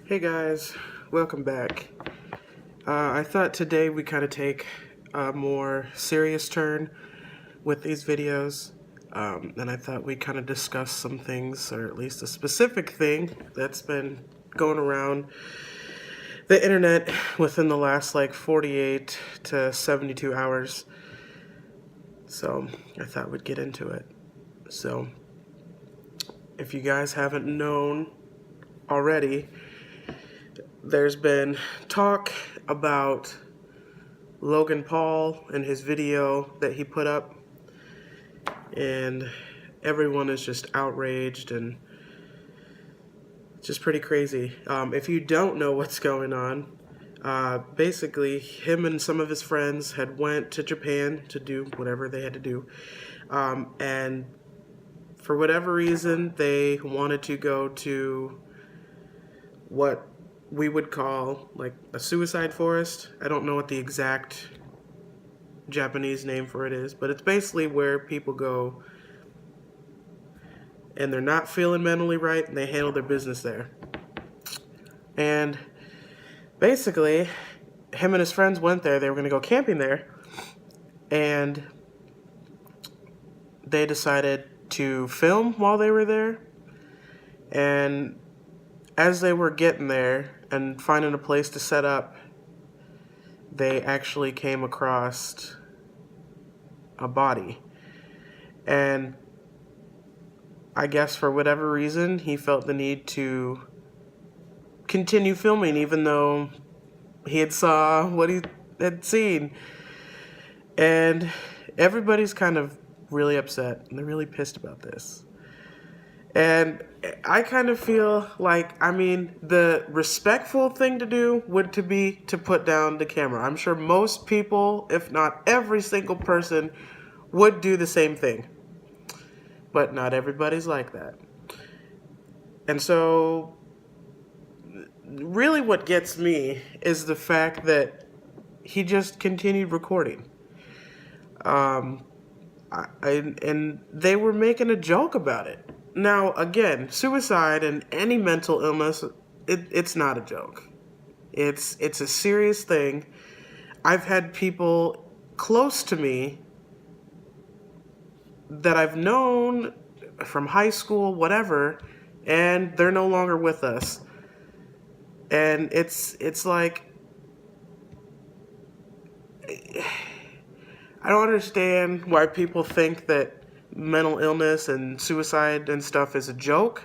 Hey guys, welcome back. I thought today we kind of take a more serious turn with these videos, and I thought we'd kind of discuss some things, or at least a specific thing that's been going around the internet within the last like 48 to 72 hours. So I thought we'd get into it. So if you guys haven't known already, there's been talk about Logan Paul and his video that he put up, and everyone is just outraged and just pretty crazy. If you don't know what's going on, basically him and some of his friends had went to Japan to do whatever they had to do, and for whatever reason they wanted to go to what we would call like a suicide forest. I don't know what the exact Japanese name for it is, but it's basically where people go and they're not feeling mentally right and they handle their business there. And basically him and his friends went there. They were going to go camping there, and they decided to film while they were there. And as they were getting there and finding a place to set up, they actually came across a body. And I guess for whatever reason, he felt the need to continue filming even though he had saw what he had seen. And everybody's kind of really upset and they're really pissed about this. And I kind of feel like, the respectful thing to do would be to put down the camera. I'm sure most people, if not every single person, would do the same thing. But not everybody's like that. And so, really what gets me is the fact that he just continued recording. And they were making a joke about it. Now, again, suicide and any mental illness, it's not a joke. It's a serious thing. I've had people close to me that I've known from high school, whatever, and they're no longer with us. And it's like, I don't understand why people think that mental illness and suicide and stuff is a joke.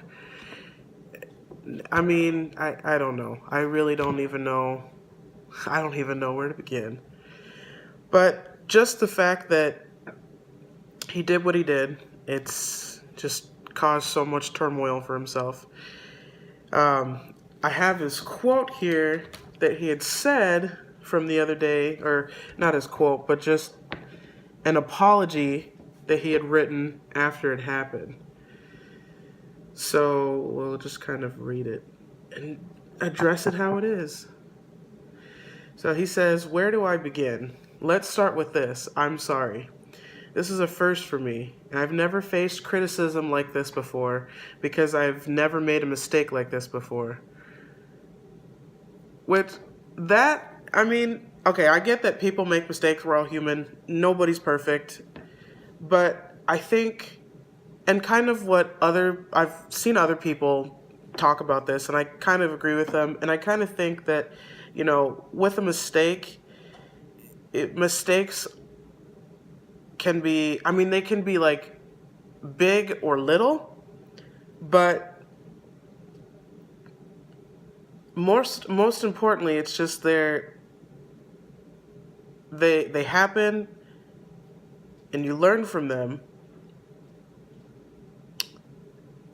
I don't know. I really don't even know. I don't even know where to begin. But just the fact that he did what he did, it's just caused so much turmoil for himself. I have his quote here that he had said from the other day, or not his quote, but just an apology that he had written after it happened. So we'll just kind of read it and address it how it is. So he says, "Where do I begin? Let's start with this. I'm sorry. This is a first for me. I've never faced criticism like this before because I've never made a mistake like this before." Okay, I get that people make mistakes. We're all human. Nobody's perfect. But I think, and kind of I've seen other people talk about this, and I kind of agree with them, and I kind of think that, with a mistake, mistakes can be, they can be like big or little, but most importantly, it's just they happen, and you learn from them,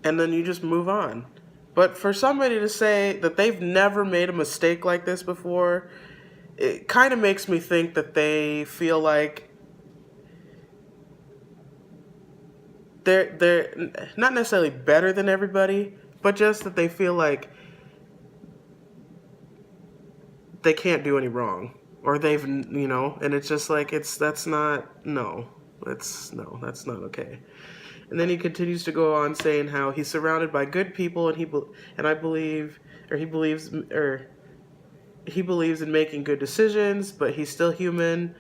and then you just move on. But for somebody to say that they've never made a mistake like this before, it kind of makes me think that they feel like they're not necessarily better than everybody, but just that they feel like they can't do any wrong, or and it's just like that's not okay. And then he continues to go on saying how he's surrounded by good people, and I believe or he believes in making good decisions, but he's still human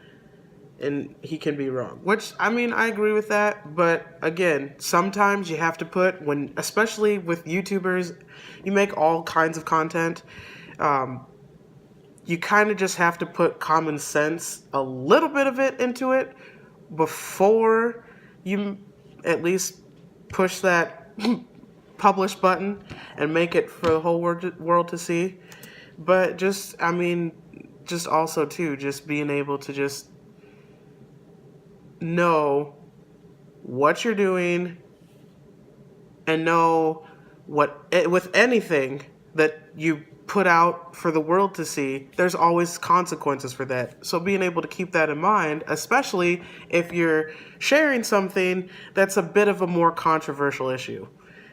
and he can be wrong. Which, I mean, I agree with that, but again, sometimes you have to put, especially with YouTubers, you make all kinds of content, you kind of just have to put common sense, a little bit of it into it, before you at least push that publish button and make it for the whole world to see. But just, I mean, just also too, just being able to just know what you're doing and know with anything that you put out for the world to see, there's always consequences for that. So being able to keep that in mind, especially if you're sharing something that's a bit of a more controversial issue.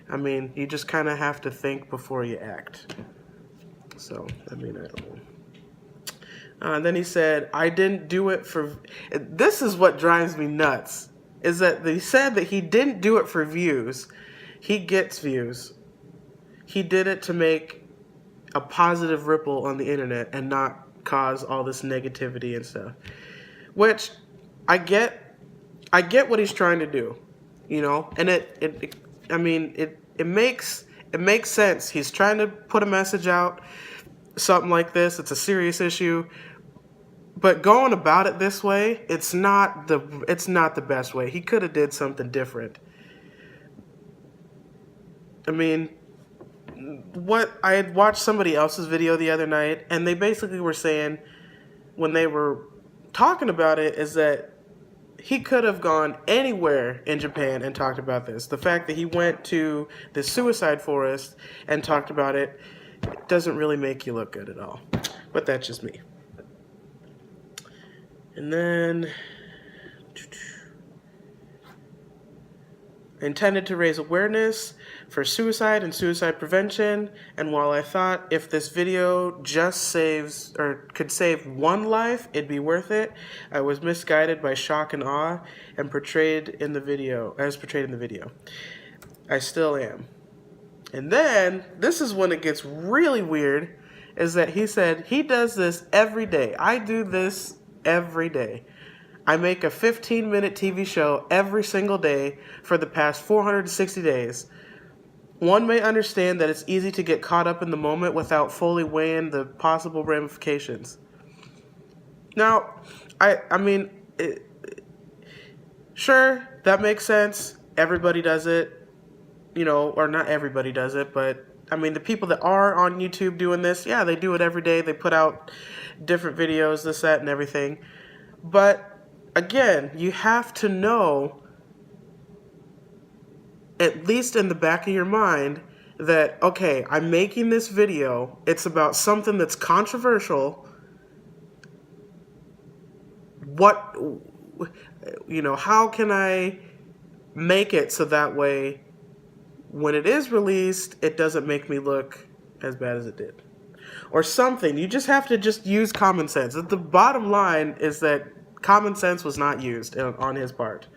I mean, you just kind of have to think before you act. So, I mean, I don't know. And then he said, I didn't do it for... This is what drives me nuts, is that he said that he didn't do it for views. He gets views. He did it to make a positive ripple on the internet and not cause all this negativity and stuff. Which, I get what he's trying to do, you know? And it makes sense. He's trying to put a message out, something like this. It's a serious issue. But going about it this way, it's not the best way. He could have did something different. I mean, I had watched somebody else's video the other night, and they basically were saying, when they were talking about it, is that he could have gone anywhere in Japan and talked about this. The fact that he went to the suicide forest and talked about it doesn't really make you look good at all. But that's just me. And then, intended to raise awareness for suicide and suicide prevention. And while I thought if this video just could save one life, it'd be worth it, I was misguided by shock and awe and portrayed in the video. I still am. And then, this is when it gets really weird, is that he said he does this every day. I do this every day. I make a 15-minute TV show every single day for the past 460 days. One may understand that it's easy to get caught up in the moment without fully weighing the possible ramifications. Now, I mean, sure, that makes sense. Everybody does it, you know, or not everybody does it, but I mean, the people that are on YouTube doing this, yeah, they do it every day. They put out different videos, this, that, and everything. But again, you have to know, at least in the back of your mind, that, okay, I'm making this video. It's about something that's controversial. How can I make it so that way when it is released, it doesn't make me look as bad as it did? Or something. You just have to use common sense. The bottom line is that common sense was not used on his part.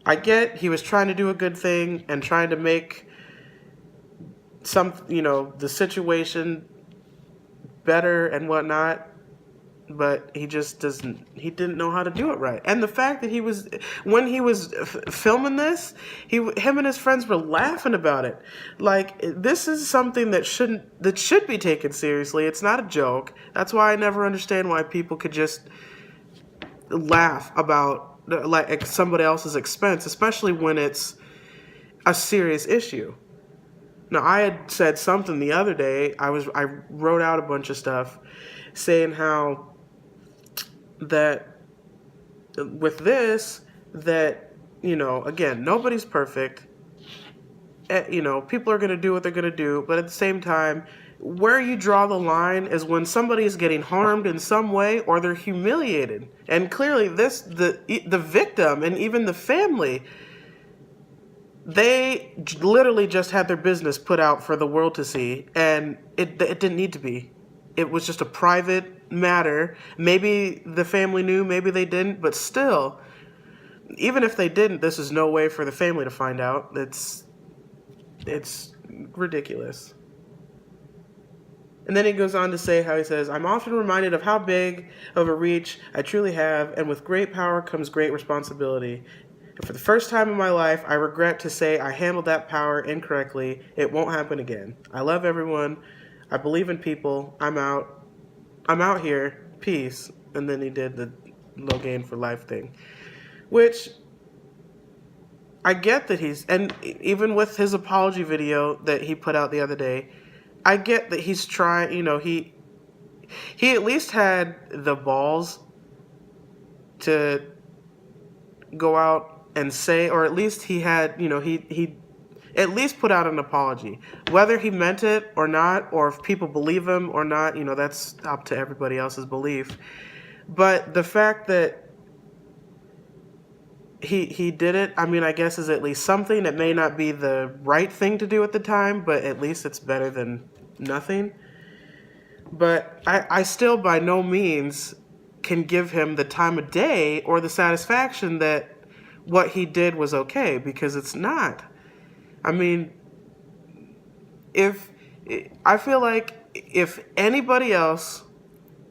I get he was trying to do a good thing and trying to make the situation better and whatnot, but he didn't know how to do it right. And the fact that when he was filming this, him and his friends were laughing about it. Like, this is something that should be taken seriously. It's not a joke. That's why I never understand why people could just laugh about like somebody else's expense, especially when it's a serious issue. Now, I had said something the other day. I wrote out a bunch of stuff saying how that with this, that, again, nobody's perfect. People are going to do what they're going to do, but at the same time, where you draw the line is when somebody is getting harmed in some way or they're humiliated. And clearly the victim and even the family, they literally just had their business put out for the world to see, and it didn't need to be. It was just a private matter. Maybe the family knew, maybe they didn't, but still, even if they didn't, this is no way for the family to find out. It's ridiculous. And then he goes on to say how he says, I'm often reminded of how big of a reach I truly have, and with great power comes great responsibility. And for the first time in my life, I regret to say I handled that power incorrectly. It won't happen again. I love everyone. I believe in people. I'm out. I'm out here. Peace. And then he did the Logan for life thing, which I get that he's, and even with his apology video that he put out the other day, I get that he's trying, he at least had the balls to go out and say, or at least he had, he at least put out an apology. Whether he meant it or not, or if people believe him or not, that's up to everybody else's belief. But the fact that he did it, I guess is at least something. It may not be the right thing to do at the time, but at least it's better than nothing. But I still by no means can give him the time of day or the satisfaction that what he did was okay, because it's not. I feel like if anybody else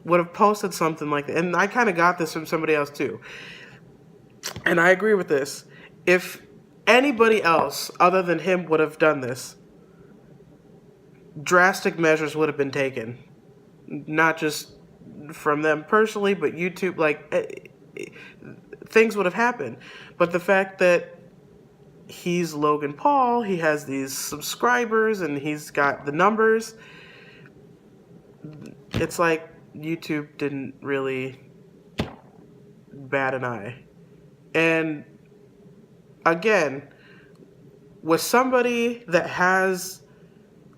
would have posted something like that, and I kind of got this from somebody else too, and I agree with this, if anybody else other than him would have done this, drastic measures would have been taken. Not just from them personally, but YouTube, things would have happened. But the fact that he's Logan Paul, he has these subscribers, and he's got the numbers, it's like YouTube didn't really bat an eye. And again, with somebody that has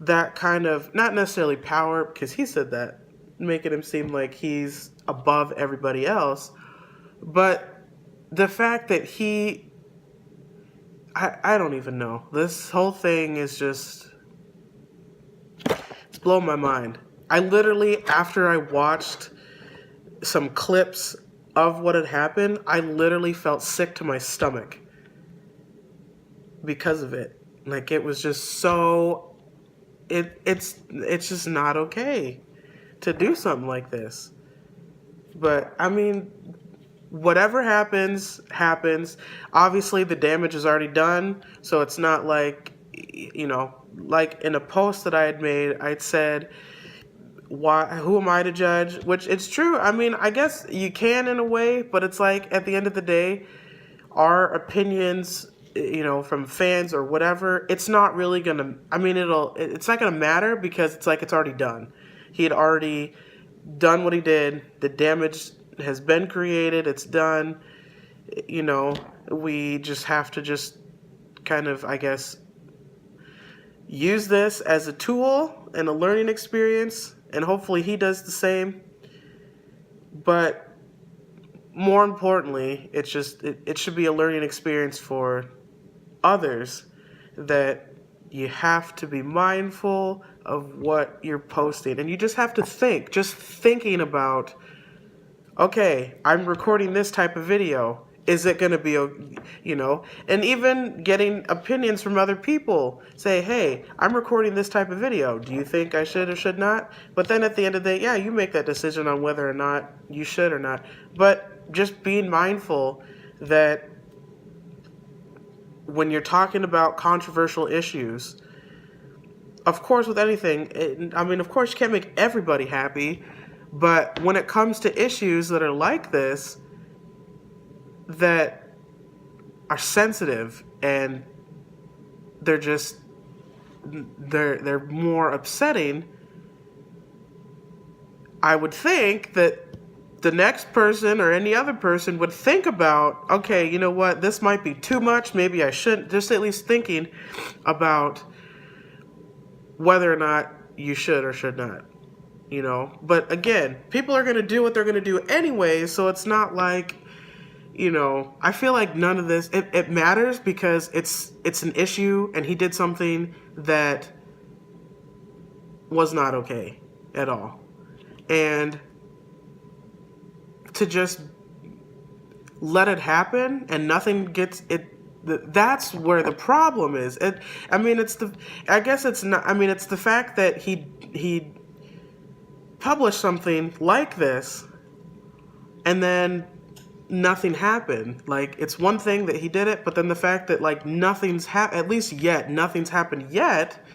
that kind of, not necessarily power, because he said that, making him seem like he's above everybody else, but the fact that I don't even know. This whole thing is just, it's blowing my mind. I literally, after I watched some clips of what had happened, I literally felt sick to my stomach because of it. Like, it was just so, it's just not okay to do something like this. But whatever happens. Obviously the damage is already done, so it's not like, like in a post that I had made, I'd said, who am I to judge? Which it's true. I guess you can in a way, but it's like at the end of the day, our opinions, from fans or whatever, it's not really gonna, it's not gonna matter, because it's like it's already done. He had already done what he did. The damage has been created. It's done. We just have to just kind of, I guess, use this as a tool and a learning experience, and hopefully he does the same. But more importantly, it should be a learning experience for others, that you have to be mindful of what you're posting, and you just have to think, just thinking about, okay, I'm recording this type of video. Is it going to be, and even getting opinions from other people. Say, hey, I'm recording this type of video. Do you think I should or should not? But then at the end of the day, yeah, you make that decision on whether or not you should or not. But just being mindful that when you're talking about controversial issues, of course, with anything, of course, you can't make everybody happy. But when it comes to issues that are like this, that are sensitive, and they're more upsetting, I would think that the next person or any other person would think about, okay, you know what, this might be too much, maybe I shouldn't, just at least thinking about whether or not you should or should not, But again, people are going to do what they're going to do anyway, so it's not like, I feel like none of this, it matters, because it's an issue, and he did something that was not okay at all. And to just let it happen and nothing gets it, that's where the problem is. It's the fact that he publish something like this and then nothing happened. Like, it's one thing that he did it, but then the fact that, like, nothing's happened yet,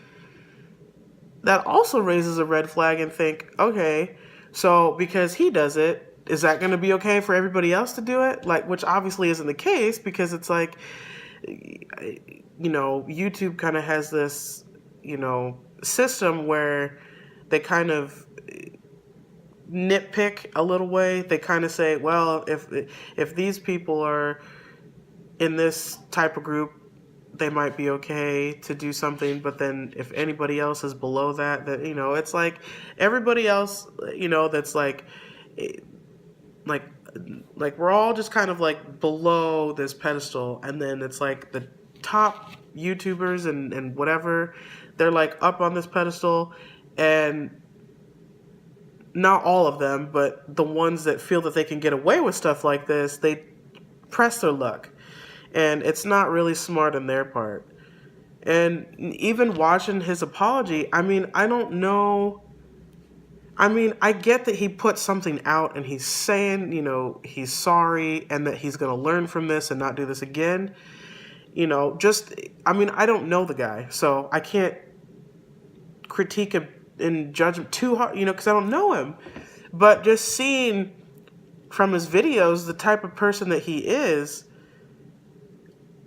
that also raises a red flag and think, okay, so because he does it, is that going to be okay for everybody else to do it? Like, which obviously isn't the case, because it's like, YouTube kind of has this, system where they kind of nitpick a little way. They kind of say, well, if these people are in this type of group, they might be okay to do something, but then if anybody else is below that, it's like everybody else, that's like we're all just kind of like below this pedestal, and then it's like the top YouTubers and whatever, they're like up on this pedestal, and not all of them, but the ones that feel that they can get away with stuff like this, they press their luck. And it's not really smart on their part. And even watching his apology, I mean, I don't know. I mean, I get that he put something out and he's saying, he's sorry and that he's going to learn from this and not do this again. I don't know the guy, so I can't critique him and judge him too hard, because I don't know him. But just seeing from his videos the type of person that he is,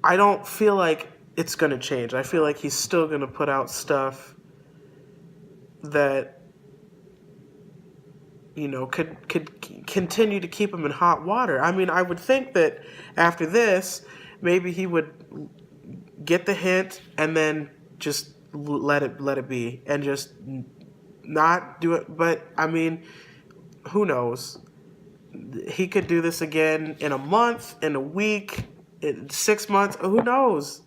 I don't feel like it's going to change. I feel like he's still going to put out stuff that, could continue to keep him in hot water. I mean, I would think that after this, maybe he would get the hint and then just let it be and just not do it. But, I mean, who knows? He could do this again in a month, in a week, in 6 months, who knows?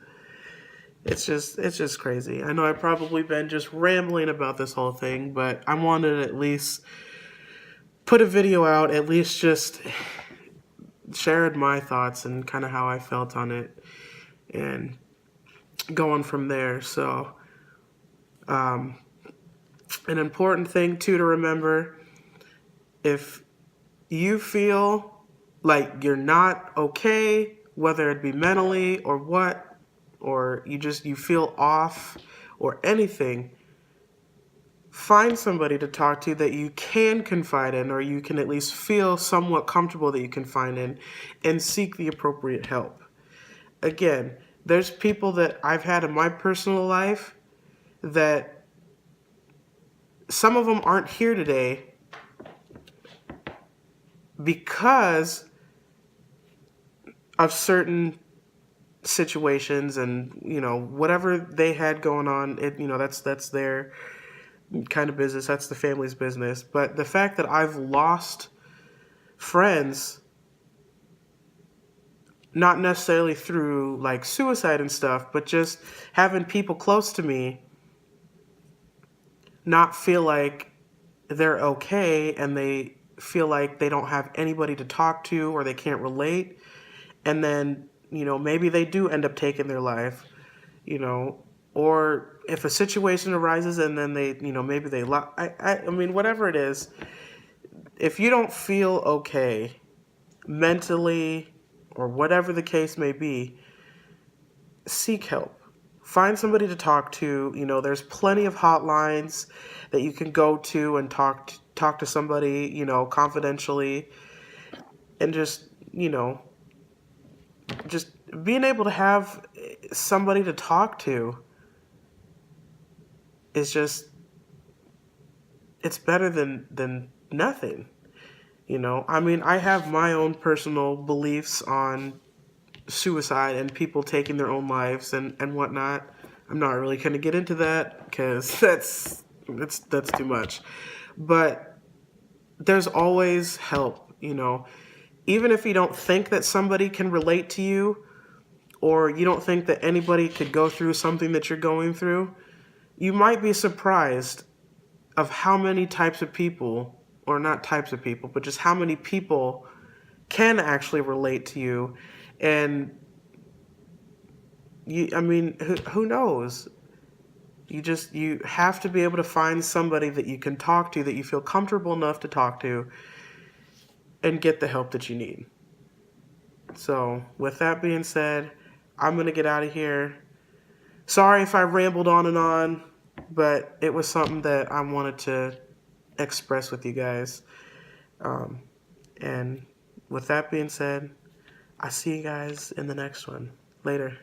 It's just crazy. I know I've probably been just rambling about this whole thing, but I wanted to at least put a video out, at least just shared my thoughts and kind of how I felt on it, and going from there. So, an important thing too to remember, if you feel like you're not okay, whether it be mentally or what, or you feel off or anything, find somebody to talk to that you can confide in, or you can at least feel somewhat comfortable that you can find in, and seek the appropriate help. Again, there's people that I've had in my personal life that some of them aren't here today because of certain situations, and whatever they had going on, that's their kind of business, that's the family's business. But the fact that I've lost friends, not necessarily through like suicide and stuff, but just having people close to me not feel like they're okay, and they feel like they don't have anybody to talk to, or they can't relate, and then maybe they do end up taking their life, or if a situation arises and then they, maybe they, I mean, whatever it is, if you don't feel okay mentally or whatever the case may be, seek help. Find somebody to talk to. There's plenty of hotlines that you can go to and talk to somebody, confidentially, and just being able to have somebody to talk to is just, it's better than nothing. I mean, I have my own personal beliefs on suicide and people taking their own lives and whatnot. I'm not really going to get into that because that's too much. But there's always help, even if you don't think that somebody can relate to you, or you don't think that anybody could go through something that you're going through, you might be surprised of how many types of people, or not types of people, but just how many people can actually relate to you. And who knows? You have to be able to find somebody that you can talk to, that you feel comfortable enough to talk to, and get the help that you need. So, with that being said, I'm going to get out of here. Sorry if I rambled on, but it was something that I wanted to express with you guys. And with that being said, I'll see you guys in the next one. Later.